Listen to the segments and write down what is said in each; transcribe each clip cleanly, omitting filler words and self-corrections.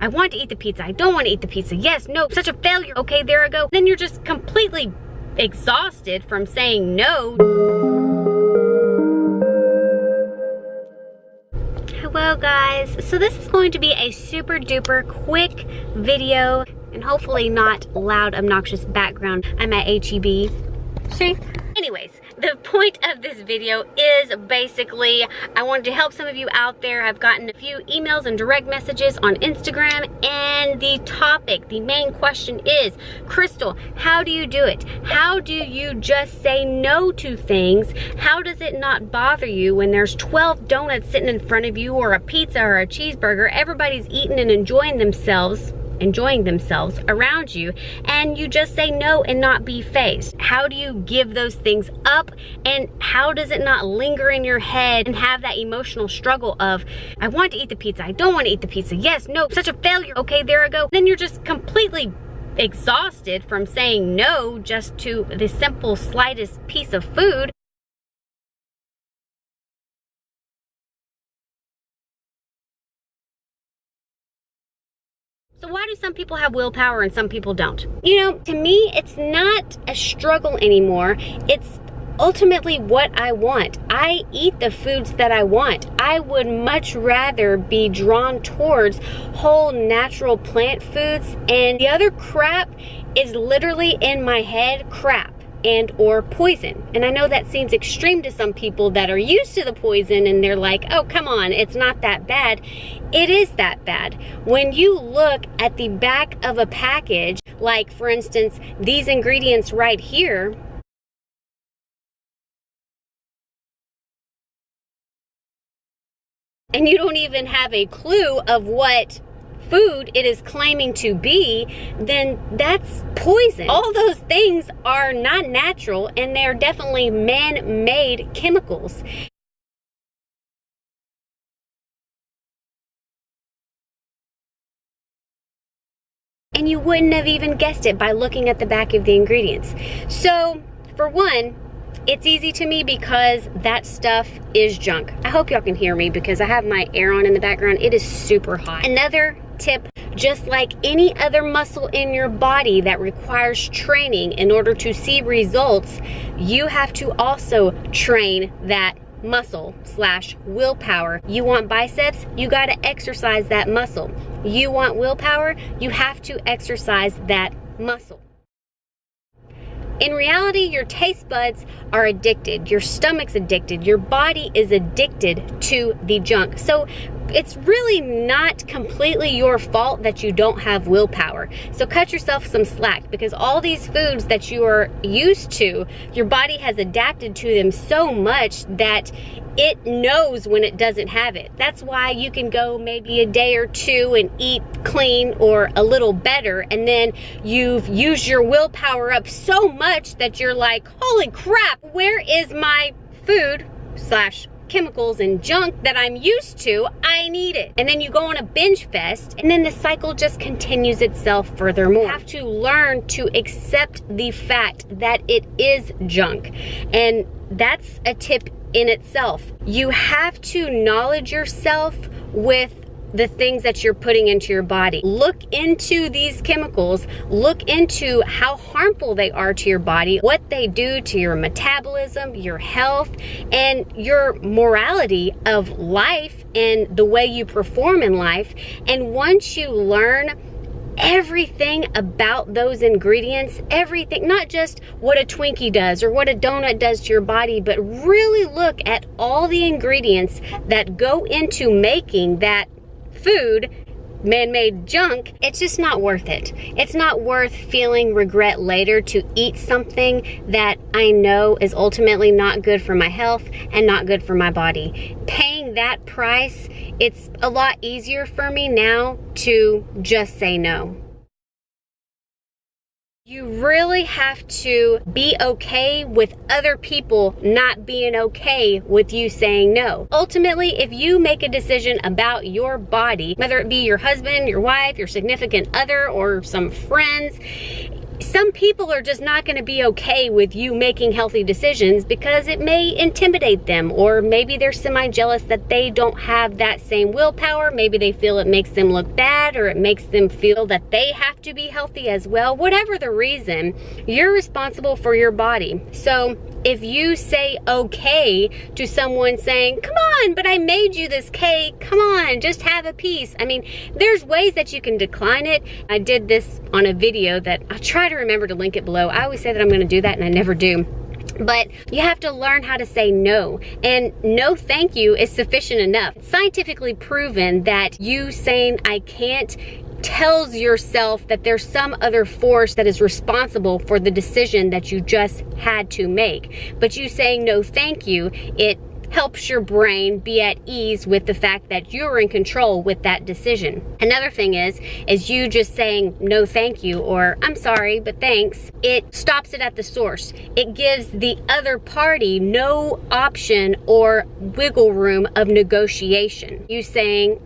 I want to eat the pizza. I don't want to eat the pizza. Yes, no, such a failure. Okay, there I go. Then you're just completely exhausted from saying no. Hello guys. So this is going to be a super duper quick video and hopefully not loud, obnoxious background. I'm at HEB. See? Anyways, the point of this video is basically I wanted to help some of you out there. I've gotten a few emails and direct messages on Instagram, and the topic, the main question is, Crystal, how do you do it? How do you just say no to things? How does it not bother you when there's 12 donuts sitting in front of you, or a pizza or a cheeseburger? Everybody's eating and enjoying themselves around you, and you just say no and not be faced. How do you give those things up, and how does it not linger in your head and have that emotional struggle of, I want to eat the pizza, I don't want to eat the pizza, yes, no, such a failure, okay, there I go. Then you're just completely exhausted from saying no just to the simple, slightest piece of food. So why do some people have willpower and some people don't? You know, to me, it's not a struggle anymore. It's ultimately what I want. I eat the foods that I want. I would much rather be drawn towards whole natural plant foods, and the other crap is literally in my head crap and or poison. And I know that seems extreme to some people that are used to the poison, and they're like, oh, come on, it's not that bad. It is that bad. When you look at the back of a package, like for instance, these ingredients right here, and you don't even have a clue of what food it is claiming to be, then that's poison. All those things are not natural, and they're definitely man-made chemicals. And you wouldn't have even guessed it by looking at the back of the ingredients. So, for one, it's easy to me because that stuff is junk. I hope y'all can hear me because I have my air on in the background. It is super hot. Another tip, just like any other muscle in your body that requires training in order to see results, you have to also train that muscle / willpower. You want biceps? You got to exercise that muscle. You want willpower? You have to exercise that muscle. In reality, your taste buds are addicted, your stomach's addicted, your body is addicted to the junk. So it's really not completely your fault that you don't have willpower. So cut yourself some slack, because all these foods that you are used to, your body has adapted to them so much that it knows when it doesn't have it. That's why you can go maybe a day or two and eat clean or a little better, and then you've used your willpower up so much that you're like, holy crap, where is my food / chemicals and junk that I'm used to? I need it. And then you go on a binge fest, and then the cycle just continues itself furthermore. You have to learn to accept the fact that it is junk, and that's a tip in itself. You have to knowledge yourself with the things that you're putting into your body. Look into these chemicals, look into how harmful they are to your body, what they do to your metabolism, your health, and your morality of life and the way you perform in life. And once you learn everything about those ingredients, everything, not just what a Twinkie does or what a donut does to your body, but really look at all the ingredients that go into making that food, man-made junk, it's just not worth it. It's not worth feeling regret later to eat something that I know is ultimately not good for my health and not good for my body. Paying that price, it's a lot easier for me now to just say no. You really have to be okay with other people not being okay with you saying no. Ultimately, if you make a decision about your body, whether it be your husband, your wife, your significant other, or some friends, some people are just not going to be okay with you making healthy decisions because it may intimidate them, or maybe they're semi-jealous that they don't have that same willpower. Maybe they feel it makes them look bad, or it makes them feel that they have to be healthy as well. Whatever the reason, you're responsible for your body. So if you say okay to someone saying, come on, but I made you this cake, come on, just have a piece. I mean, there's ways that you can decline it. I did this on a video that I'll try to remember to link it below. I always say that I'm gonna do that and I never do. But you have to learn how to say no, and no thank you is sufficient enough. It's scientifically proven that you saying I can't tells yourself that there's some other force that is responsible for the decision that you just had to make. But you saying no thank you, it helps your brain be at ease with the fact that you're in control with that decision. Another thing is you just saying no thank you, or I'm sorry but thanks, it stops it at the source. It gives the other party no option or wiggle room of negotiation. You saying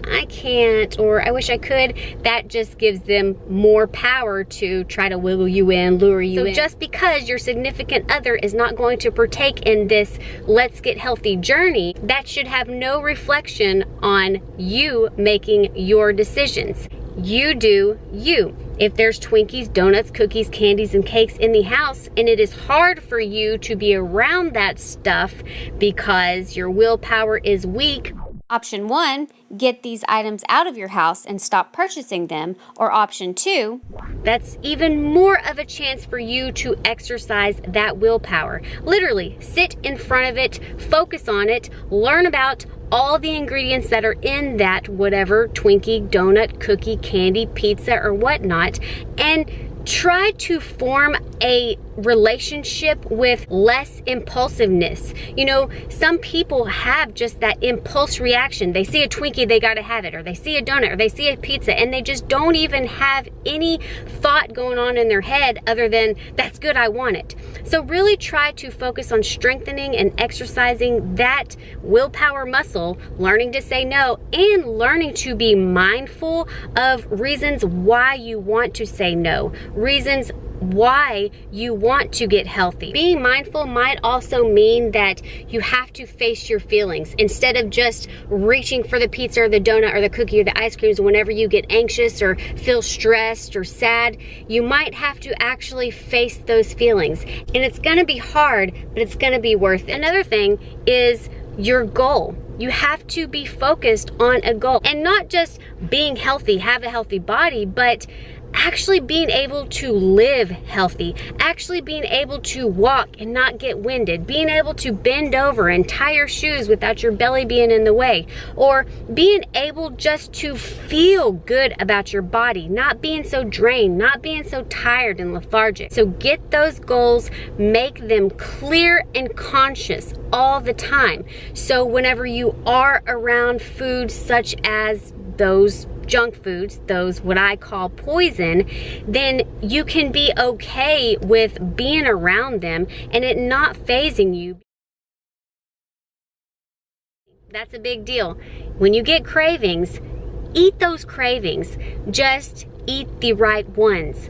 I can't, or I wish I could, that just gives them more power to try to wiggle you in, lure you in. So just because your significant other is not going to partake in this let's get healthy journey, that should have no reflection on you making your decisions. You do you. If there's Twinkies, donuts, cookies, candies, and cakes in the house, and it is hard for you to be around that stuff because your willpower is weak, option 1, get these items out of your house and stop purchasing them. Or option 2, that's even more of a chance for you to exercise that willpower. Literally, sit in front of it, focus on it, learn about all the ingredients that are in that whatever Twinkie, donut, cookie, candy, pizza, or whatnot, and try to form a relationship with less impulsiveness. You know, some people have just that impulse reaction. They see a Twinkie, they gotta have it, or they see a donut, or they see a pizza, and they just don't even have any thought going on in their head other than, that's good, I want it. So really try to focus on strengthening and exercising that willpower muscle, learning to say no, and learning to be mindful of reasons why you want to say no, reasons why you want to get healthy. Being mindful might also mean that you have to face your feelings instead of just reaching for the pizza or the donut or the cookie or the ice creams whenever you get anxious or feel stressed or sad. You might have to actually face those feelings, and it's gonna be hard, but it's gonna be worth it. Another thing is your goal. You have to be focused on a goal, and not just being healthy, have a healthy body, but actually being able to live healthy, actually being able to walk and not get winded, being able to bend over and tie your shoes without your belly being in the way, or being able just to feel good about your body, not being so drained, not being so tired and lethargic. So get those goals, make them clear and conscious all the time. So whenever you are around foods such as those junk foods, those what I call poison, then you can be okay with being around them and it not fazing you. That's a big deal. When you get cravings, eat those cravings. Just eat the right ones.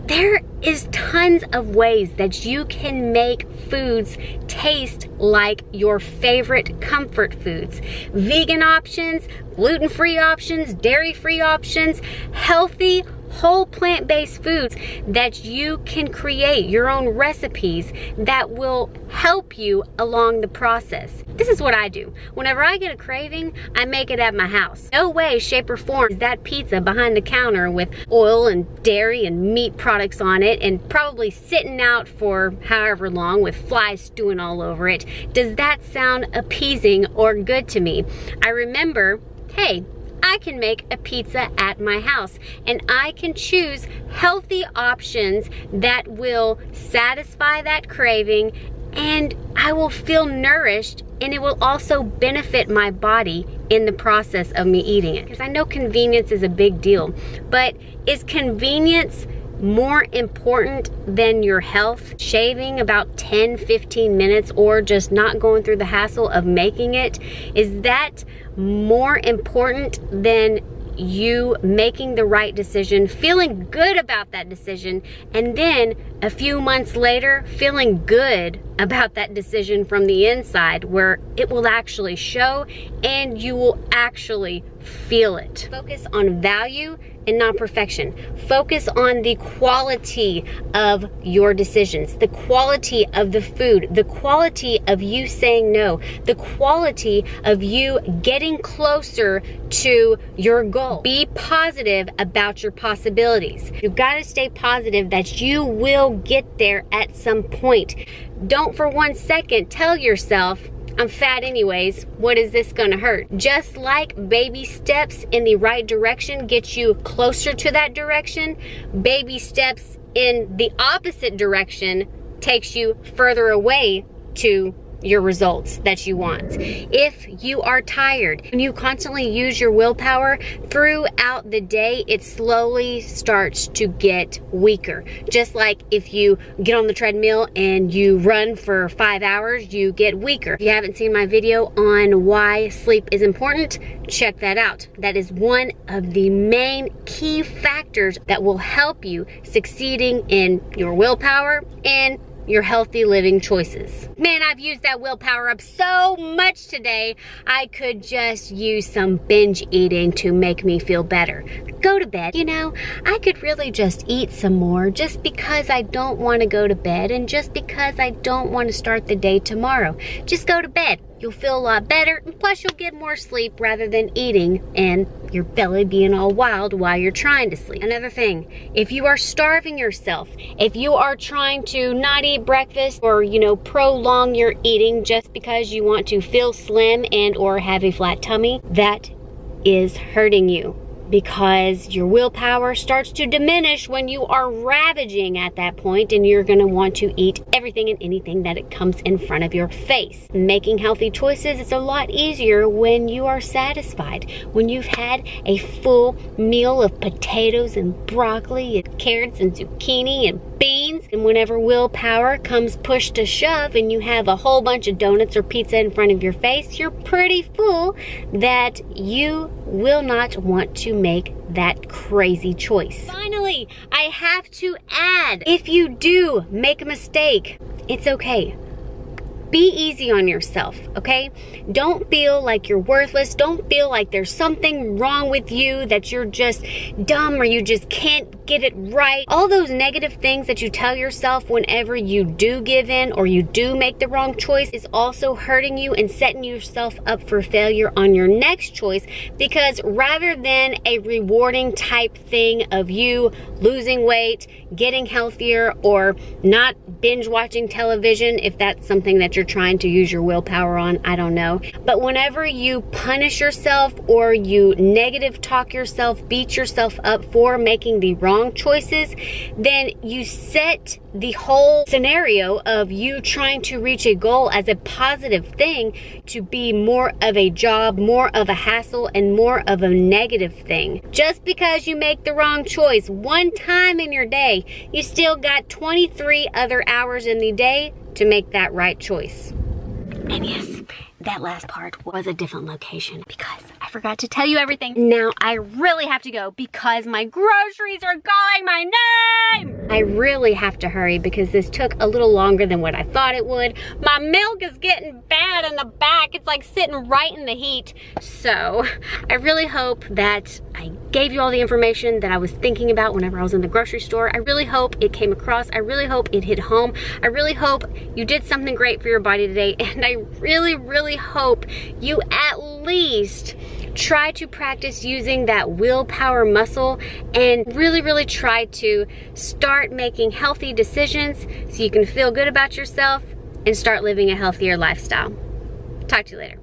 There is tons of ways that you can make foods taste like your favorite comfort foods. Vegan options, gluten-free options, dairy-free options, healthy, whole plant-based foods that you can create your own recipes that will help you along the process. This is what I do. Whenever I get a craving, I make it at my house. No way, shape, or form is that pizza behind the counter with oil and dairy and meat products on it and probably sitting out for however long with flies stewing all over it. Does that sound appeasing or good to me? I remember, hey, I can make a pizza at my house, and I can choose healthy options that will satisfy that craving, and I will feel nourished, and it will also benefit my body in the process of me eating it. Because I know convenience is a big deal, but is convenience more important than your health? Shaving about 10-15 minutes or just not going through the hassle of making it, is that more important than you making the right decision, feeling good about that decision, and then a few months later, feeling good about that decision from the inside, where it will actually show and you will actually feel it. Focus on value and not perfection. Focus on the quality of your decisions, the quality of the food, the quality of you saying no, the quality of you getting closer to your goal. Be positive about your possibilities. You've got to stay positive that you will get there at some point. Don't for 1 second tell yourself, I'm fat anyways, what is this gonna hurt? Just like baby steps in the right direction get you closer to that direction, baby steps in the opposite direction takes you further away to your results that you want. If you are tired and you constantly use your willpower throughout the day, it slowly starts to get weaker. Just like if you get on the treadmill and you run for 5 hours, you get weaker. If you haven't seen my video on why sleep is important, check that out. That is one of the main key factors that will help you succeeding in your willpower and your healthy living choices. Man, I've used that willpower up so much today. I could just use some binge eating to make me feel better. Go to bed. You know, I could really just eat some more just because I don't want to go to bed and just because I don't want to start the day tomorrow. Just go to bed. You'll feel a lot better, and plus you'll get more sleep rather than eating and your belly being all wild while you're trying to sleep. Another thing, if you are starving yourself, if you are trying to not eat breakfast or, you know, prolong your eating just because you want to feel slim and or have a flat tummy, that is hurting you, because your willpower starts to diminish when you are ravaging at that point, and you're gonna want to eat everything and anything that it comes in front of your face. Making healthy choices is a lot easier when you are satisfied, when you've had a full meal of potatoes and broccoli and carrots and zucchini and beans. And whenever willpower comes push to shove and you have a whole bunch of donuts or pizza in front of your face, you're pretty full that you will not want to make that crazy choice. Finally, I have to add, if you do make a mistake, it's okay. Be easy on yourself, okay? Don't feel like you're worthless. Don't feel like there's something wrong with you, that you're just dumb or you just can't get it right. All those negative things that you tell yourself whenever you do give in or you do make the wrong choice is also hurting you and setting yourself up for failure on your next choice, because rather than a rewarding type thing of you losing weight, getting healthier, or not binge watching television, if that's something that you're trying to use your willpower on, I don't know. But whenever you punish yourself or you negative talk yourself, beat yourself up for making the wrong choices, then you set the whole scenario of you trying to reach a goal as a positive thing to be more of a job, more of a hassle, and more of a negative thing. Just because you make the wrong choice one time in your day, you still got 23 other hours in the day to make that right choice. And yes, that last part was a different location because I forgot to tell you everything. Now I really have to go because my groceries are calling my name. I really have to hurry because this took a little longer than what I thought it would. My milk is getting bad in the back. It's like sitting right in the heat. So I really hope that I gave you all the information that I was thinking about whenever I was in the grocery store. I really hope it came across. I really hope it hit home. I really hope you did something great for your body today. And I really, really hope you at least try to practice using that willpower muscle and really, really try to start making healthy decisions so you can feel good about yourself and start living a healthier lifestyle. Talk to you later.